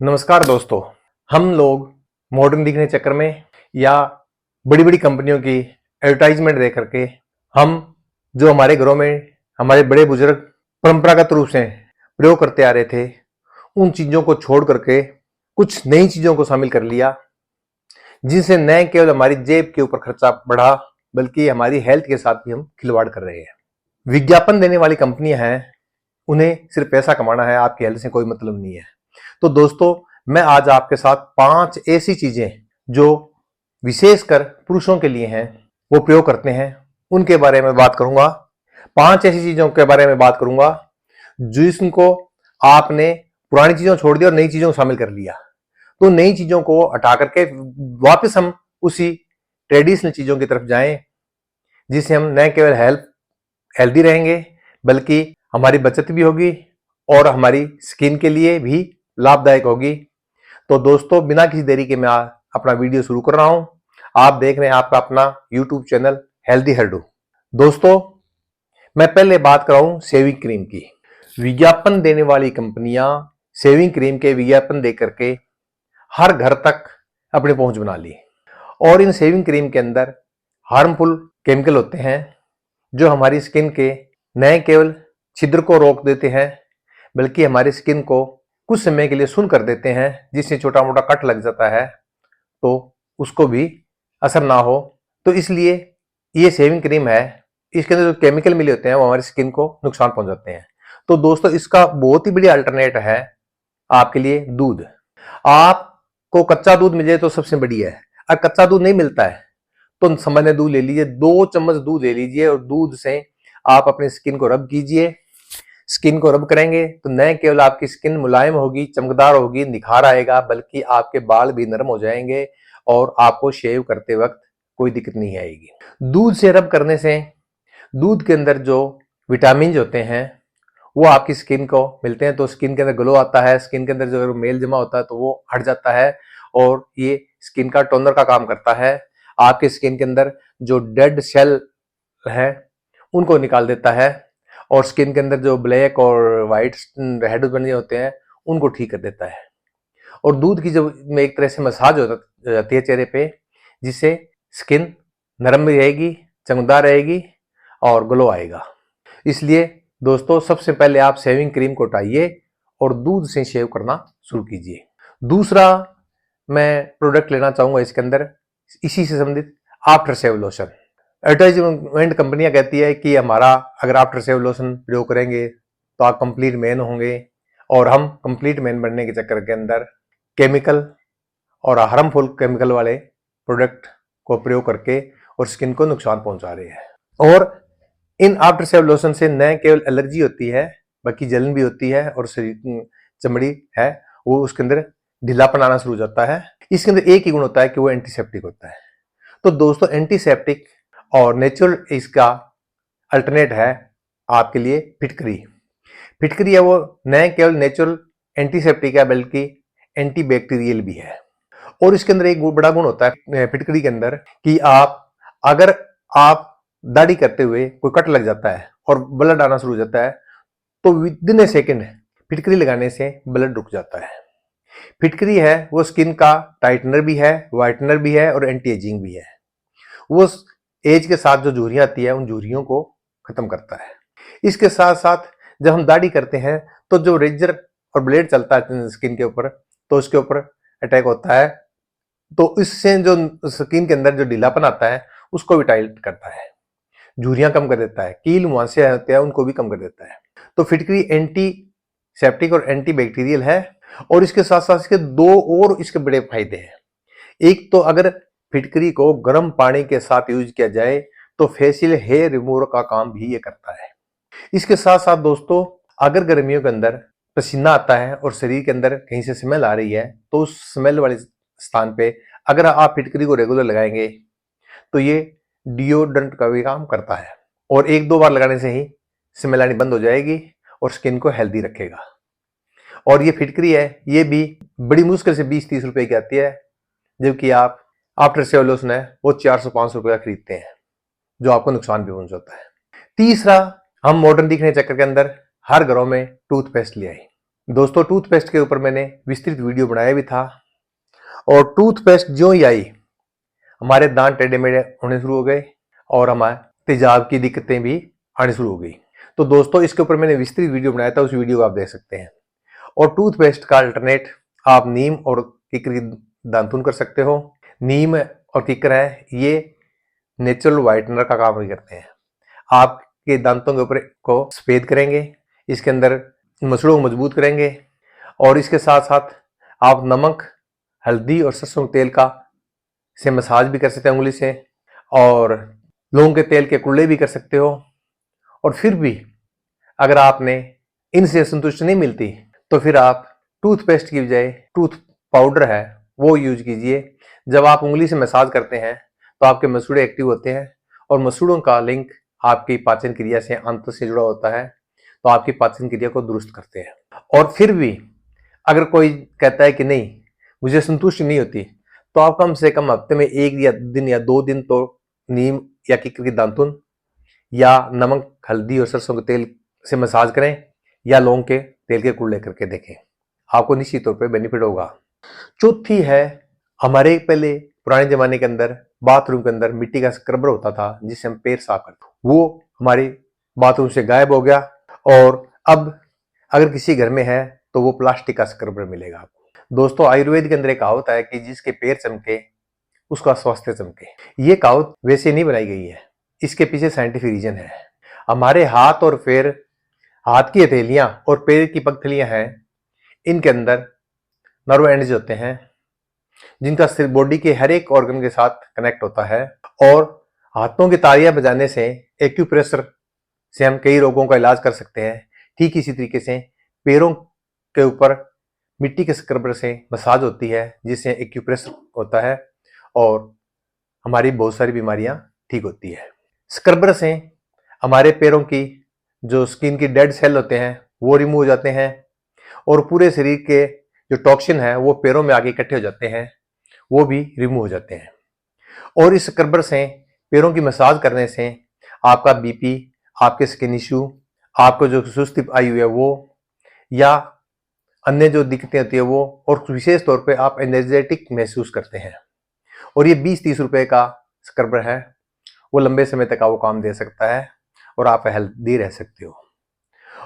नमस्कार दोस्तों। हम लोग मॉडर्न दिखने चक्कर में या बड़ी बड़ी कंपनियों की एडवर्टाइजमेंट देख करके हम जो हमारे घरों में हमारे बड़े बुजुर्ग परंपरागत रूप से प्रयोग करते आ रहे थे, उन चीजों को छोड़ करके कुछ नई चीजों को शामिल कर लिया, जिनसे न केवल हमारी जेब के ऊपर खर्चा बढ़ा बल्कि हमारी हेल्थ के साथ भी हम खिलवाड़ कर रहे हैं। विज्ञापन देने वाली कंपनियां हैं, उन्हें सिर्फ पैसा कमाना है, आपकी हेल्थ से कोई मतलब नहीं है। तो दोस्तों, मैं आज आपके साथ 5 ऐसी चीजें जो विशेषकर पुरुषों के लिए हैं, वो प्रयोग करते हैं, उनके बारे में बात करूंगा। 5 ऐसी चीजों के बारे में बात करूंगा जिनको आपने पुरानी चीजों छोड़ दिया और नई चीजों को शामिल कर लिया। तो नई चीजों को हटा करके वापस हम उसी ट्रेडिशनल चीजों की तरफ जाएं, जिससे हम न केवल हेल्दी रहेंगे बल्कि हमारी बचत भी होगी और हमारी स्किन के लिए भी लाभदायक होगी। तो दोस्तों, बिना किसी देरी के मैं अपना वीडियो शुरू कर रहा हूं। आप देख रहे हैं आपका अपना यूट्यूब चैनल हेल्दी हर्डू। दोस्तों, मैं पहले बात कर रहा हूं शेविंग क्रीम की। विज्ञापन देने वाली कंपनियां शेविंग क्रीम के विज्ञापन दे करके हर घर तक अपनी पहुंच बना ली, और इन शेविंग क्रीम के अंदर हार्मफुल केमिकल होते हैं जो हमारी स्किन के न केवल छिद्र को रोक देते हैं बल्कि हमारी स्किन को कुछ समय के लिए सुन्न कर देते हैं, जिससे छोटा मोटा कट लग जाता है तो उसको भी असर ना हो। तो इसलिए ये शेविंग क्रीम है, इसके अंदर जो केमिकल मिले होते हैं वो हमारी स्किन को नुकसान पहुंचाते हैं। तो दोस्तों, इसका बहुत ही बढ़िया अल्टरनेट है आपके लिए दूध। आपको कच्चा दूध मिल जाए तो सबसे बढ़िया है। अगर कच्चा दूध नहीं मिलता है तो सामान्य दूध ले लीजिए, 2 चम्मच दूध ले लीजिए और दूध से आप अपनी स्किन को रब कीजिए। स्किन को रब करेंगे तो न केवल आपकी स्किन मुलायम होगी, चमकदार होगी, निखार आएगा, बल्कि आपके बाल भी नरम हो जाएंगे और आपको शेव करते वक्त कोई दिक्कत नहीं आएगी। दूध से रब करने से दूध के अंदर जो विटामिन होते हैं वो आपकी स्किन को मिलते हैं, तो स्किन के अंदर ग्लो आता है। स्किन के अंदर जो मेल जमा होता है तो वो हट जाता है और ये स्किन का टोनर का काम करता है। आपके स्किन के अंदर जो डेड सेल है उनको निकाल देता है और स्किन के अंदर जो ब्लैक और व्हाइट हेड बने होते हैं उनको ठीक कर देता है। और दूध की जब एक तरह से मसाज हो जाती है चेहरे पे, जिससे स्किन नरम भी रहेगी, चमकदार रहेगी और ग्लो आएगा। इसलिए दोस्तों, सबसे पहले आप शेविंग क्रीम को हटाइए और दूध से शेव करना शुरू कीजिए। दूसरा मैं प्रोडक्ट लेना चाहूंगा इसके अंदर, इसी से संबंधित आफ्टर शेव लोशन। एडवर्टाइजमेंट कंपनियां कहती है कि हमारा अगर आफ्टर शेव लोशन प्रयोग करेंगे तो आप कंप्लीट मैन होंगे, और हम कंप्लीट मैन बनने के चक्कर के अंदर केमिकल और हार्मफुल केमिकल वाले प्रोडक्ट को प्रयोग करके और स्किन को नुकसान पहुंचा रहे हैं। और इन आफ्टर शेव लोशन से न केवल एलर्जी होती है बल्कि जलन भी होती है और शरीर चमड़ी है वो उसके अंदर ढीलापन आना शुरू हो जाता है। इसके अंदर एक ही गुण होता है कि वो एंटीसेप्टिक होता है। तो दोस्तों, एंटीसेप्टिक और नेचुरल इसका अल्टरनेट है आपके लिए फिटकरी। फिटकरी है वो न केवल नेचुरल एंटीसेप्टिक है बल्कि एंटीबैक्टीरियल भी है। और इसके अंदर एक बड़ा गुण होता है फिटकरी के अंदर कि अगर आप दाढ़ी करते हुए कोई कट लग जाता है और ब्लड आना शुरू हो जाता है तो विदिन ए सेकेंड फिटकरी लगाने से ब्लड रुक जाता है। फिटकरी है वो स्किन का टाइटनर भी है, व्हाइटनर भी है और एंटी एजिंग भी है। वो एज के साथ जो झुर्रियां आती है उन झुर्रियों को खत्म करता है। इसके साथ साथ जब हम दाढ़ी करते हैं तो जो रेजर और ब्लेड चलता है स्किन के ऊपर तो उसके ऊपर अटैक होता है, तो इससे जो स्किन के अंदर जो ढीलापन आता है उसको भी टाइट करता है, झुर्रियां कम कर देता है, कील मुहांसे होते हैं उनको भी कम कर देता है। तो फिटकरी एंटी सेप्टिक और एंटी बैक्टीरियल है। और इसके साथ साथ इसके 2 और इसके बड़े फायदे हैं। एक तो अगर फिटकरी को गर्म पानी के साथ यूज किया जाए तो फेशियल हेयर रिमूवर का काम भी ये करता है। इसके साथ साथ दोस्तों, अगर गर्मियों के अंदर पसीना आता है और शरीर के अंदर कहीं से स्मेल आ रही है तो उस स्मेल वाले स्थान पे अगर आप फिटकरी को रेगुलर लगाएंगे तो ये डिओड्रेंट का भी काम करता है और 1-2 बार लगाने से ही स्मेल आनी बंद हो जाएगी और स्किन को हेल्दी रखेगा। और ये फिटकरी है ये भी बड़ी मुश्किल से 20-30 रुपए की आती है, जबकि आप आफ्टर शेव लोशन है वो 400-500 रुपए का खरीदते हैं, जो आपको नुकसान भी पहुंचाता है। तीसरा, हम मॉडर्न दिखने चक्कर के अंदर हर घरों में टूथपेस्ट ले आए। दोस्तों टूथपेस्ट के ऊपर मैंने विस्तृत वीडियो बनाया भी था, और टूथपेस्ट जो ही आई हमारे दांत टेढ़े मेढ़े होने शुरू हो गए और हमारे तेजाब की दिक्कतें भी आनी शुरू हो गई। तो दोस्तों इसके ऊपर मैंने विस्तृत वीडियो बनाया था, उस वीडियो को आप देख सकते हैं। और टूथपेस्ट का अल्टरनेट आप नीम और किकर की दातुन कर सकते हो। नीम और किकर है ये नेचुरल व्हाइटनर का काम भी करते हैं, आपके दांतों के ऊपर को सफेद करेंगे, इसके अंदर मसड़ों को मजबूत करेंगे। और इसके साथ साथ आप नमक, हल्दी और सरसों तेल का से मसाज भी कर सकते हैं उंगली से, और लौंग के तेल के कुल्ले भी कर सकते हो। और फिर भी अगर आपने इनसे संतुष्टि नहीं मिलती तो फिर आप टूथपेस्ट की बजाय टूथ पाउडर है वो यूज कीजिए। जब आप उंगली से मसाज करते हैं तो आपके मसूड़े एक्टिव होते हैं, और मसूड़ों का लिंक आपकी पाचन क्रिया से अंत से जुड़ा होता है, तो आपकी पाचन क्रिया को दुरुस्त करते हैं। और फिर भी अगर कोई कहता है कि नहीं मुझे संतुष्टि नहीं होती, तो आप कम से कम हफ्ते में 1 दिन या 2 दिन तो नीम या किकर की दातुन या नमक, हल्दी और सरसों के तेल से मसाज करें, या लौंग के तेल के कुल्ले करके देखें, आपको निश्चित तौर पे बेनिफिट होगा। चौथी है, हमारे पहले पुराने जमाने के अंदर बाथरूम के अंदर मिट्टी का स्क्रबर होता था जिससे हम पैर साफ करते, वो हमारे बाथरूम से गायब हो गया, और अब अगर किसी घर में है तो वो प्लास्टिक का स्क्रबर मिलेगा आपको। दोस्तों आयुर्वेद के अंदर एक कहावत है कि जिसके पैर चमके उसका स्वास्थ्य चमके। ये कहावत वैसे नहीं बनाई गई है, इसके पीछे साइंटिफिक रीजन है। हमारे हाथ और पैर, हाथ की हथेलियां और पैर की पगथलियां हैं, इनके अंदर नर्व एंड्स होते हैं जिनका सिर बॉडी के हर एक ऑर्गन के साथ कनेक्ट होता है। और हाथों की तालियां बजाने से, एक्यूप्रेशर से हम कई रोगों का इलाज कर सकते हैं। ठीक इसी तरीके से पैरों के ऊपर मिट्टी के स्क्रबर से मसाज होती है जिससे एक्यूप्रेशर होता है, और हमारी बहुत सारी बीमारियां ठीक होती है। स्क्रबर से हमारे पैरों की जो स्किन की डेड सेल होते हैं वो रिमूव हो जाते हैं, और पूरे शरीर के जो टॉक्सिन है वो पैरों में आके इकट्ठे हो जाते हैं, वो भी रिमूव हो जाते हैं। और इस स्क्रबर से पैरों की मसाज करने से आपका बीपी, आपके स्किन इश्यू, आपको जो सुस्ती आई हुई है वो, या अन्य जो दिक्कतें होती है वो, और विशेष तौर पे आप एनर्जेटिक महसूस करते हैं। और ये 20-30 रुपए का स्क्रबर है, वो लंबे समय तक आपको काम दे सकता है और आप हेल्दी रह सकते हो।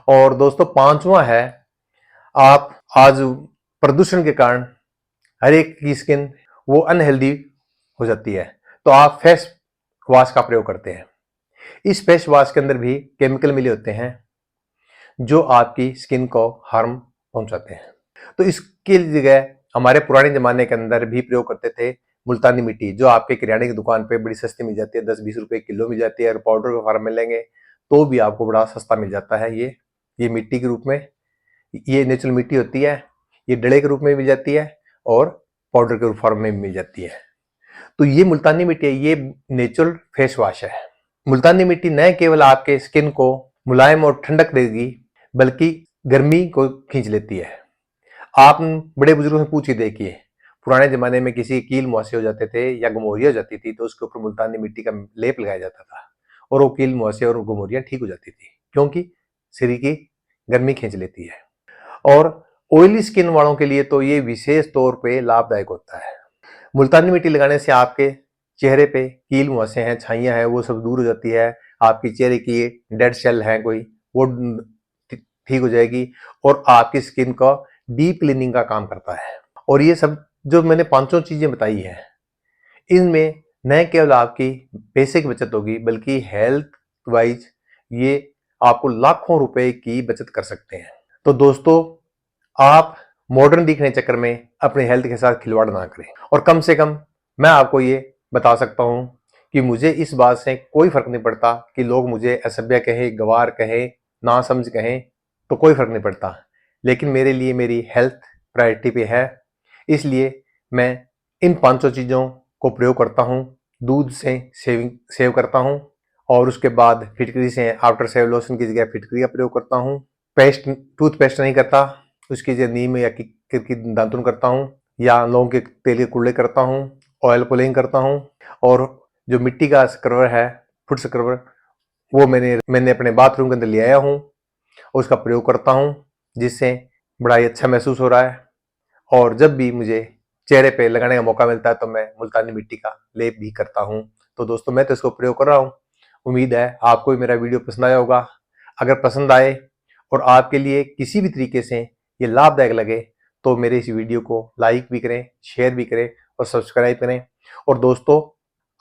और दोस्तों पांचवा है, आप आज प्रदूषण के कारण हर एक की स्किन वो अनहेल्दी हो जाती है, तो आप फेस वॉश का प्रयोग करते हैं। इस फेस वॉश के अंदर भी केमिकल मिले होते हैं जो आपकी स्किन को हार्म पहुंचाते हैं। तो इसके जगह हमारे पुराने जमाने के अंदर भी प्रयोग करते थे मुल्तानी मिट्टी, जो आपके किराने की दुकान पे बड़ी सस्ती मिल जाती है, 10-20 रुपए किलो मिल जाती है, और पाउडर के फॉर्म में लेंगे तो भी आपको बड़ा सस्ता मिल जाता है। ये मिट्टी के रूप में, ये नेचुरल मिट्टी होती है, ये डले के रूप में मिल जाती है और पाउडर के फॉर्म में मिल जाती है। तो ये मुल्तानी मिट्टी है, ये नेचुरल फेस वॉश है। मुल्तानी मिट्टी न केवल आपके स्किन को मुलायम और ठंडक देगी बल्कि गर्मी को खींच लेती है। आप बड़े बुजुर्गों से पूछ के देखिए, पुराने जमाने में किसी कील मुहासे हो जाते थे या गमोरिया हो जाती थी तो उसके ऊपर मुल्तानी मिट्टी का लेप लगाया जाता था, और वो कील मुहासे और गमोरिया ठीक हो जाती थी, क्योंकि शरीर की गर्मी खींच लेती है। और ऑयली स्किन वालों के लिए तो ये विशेष तौर पे लाभदायक होता है। मुल्तानी मिट्टी लगाने से आपके चेहरे पे कील मुहासे हैं, छाइयां हैं, वो सब दूर हो जाती है। आपकी चेहरे की डेड सेल है कोई, वो ठीक हो जाएगी, और आपकी स्किन का डीप क्लीनिंग का काम करता है। और ये सब जो मैंने पांचों चीजें बताई हैं, इनमें न केवल आपकी पैसे की बचत होगी बल्कि हेल्थ वाइज ये आपको लाखों रुपए की बचत कर सकते हैं। तो दोस्तों आप मॉडर्न दिखने चक्कर में अपने हेल्थ के साथ खिलवाड़ ना करें। और कम से कम मैं आपको ये बता सकता हूं कि मुझे इस बात से कोई फर्क नहीं पड़ता कि लोग मुझे असभ्य कहें, गवार कहें, नासमझ कहें, तो कोई फर्क नहीं पड़ता। लेकिन मेरे लिए मेरी हेल्थ प्रायोरिटी पे है, इसलिए मैं इन पांचों चीजों को प्रयोग करता हूं। दूध से सेव करता हूं, और उसके बाद फिटकरी से आफ्टर सेव लोशन की जगह फिटकरी का प्रयोग करता हूं। टूथपेस्ट नहीं करता, उसकी जगह नीम या किकर की दातुन करता हूं, या लौंग के तेल के कुल्ले करता हूं, ऑयल पुलिंग करता हूं। और जो मिट्टी का स्क्रबर है, फुट स्क्रबर, वो मैंने अपने बाथरूम के अंदर ले आया हूं, उसका प्रयोग करता हूं, जिससे बड़ा ही अच्छा महसूस हो रहा है। और जब भी मुझे चेहरे पे लगाने का मौका मिलता है तो मैं मुल्तानी मिट्टी का लेप भी करता हूँ। तो दोस्तों मैं तो इसको प्रयोग कर रहा हूँ। उम्मीद है आपको भी मेरा वीडियो पसंद आया होगा। अगर पसंद आए और आपके लिए किसी भी तरीके से ये लाभदायक लगे तो मेरे इस वीडियो को लाइक भी करें, शेयर भी करें और सब्सक्राइब करें। और दोस्तों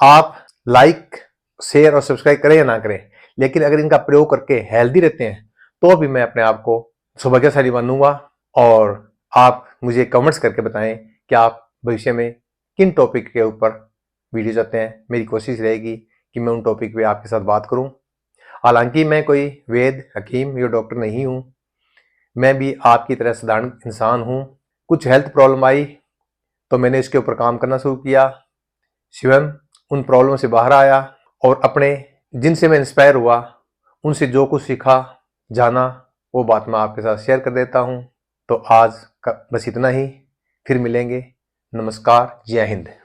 आप लाइक, शेयर और सब्सक्राइब करें या ना करें, लेकिन अगर इनका प्रयोग करके हेल्दी रहते हैं तो भी मैं अपने आप को सौभाग्यशाली मानूंगा। और आप मुझे कमेंट्स करके बताएं कि आप भविष्य में किन टॉपिक के ऊपर वीडियो चाहते हैं। मेरी कोशिश रहेगी कि मैं उन टॉपिक पे आपके साथ बात करूं। हालांकि मैं कोई वेद, हकीम या डॉक्टर नहीं हूं, मैं भी आपकी तरह साधारण इंसान हूं। कुछ हेल्थ प्रॉब्लम आई तो मैंने इसके ऊपर काम करना शुरू किया, स्वयं उन प्रॉब्लम से बाहर आया और अपने जिनसे मैं इंस्पायर हुआ उनसे जो कुछ सीखा, जाना, वो बात मैं आपके साथ शेयर कर देता हूं। तो आज का बस इतना ही, फिर मिलेंगे। नमस्कार, जय हिंद।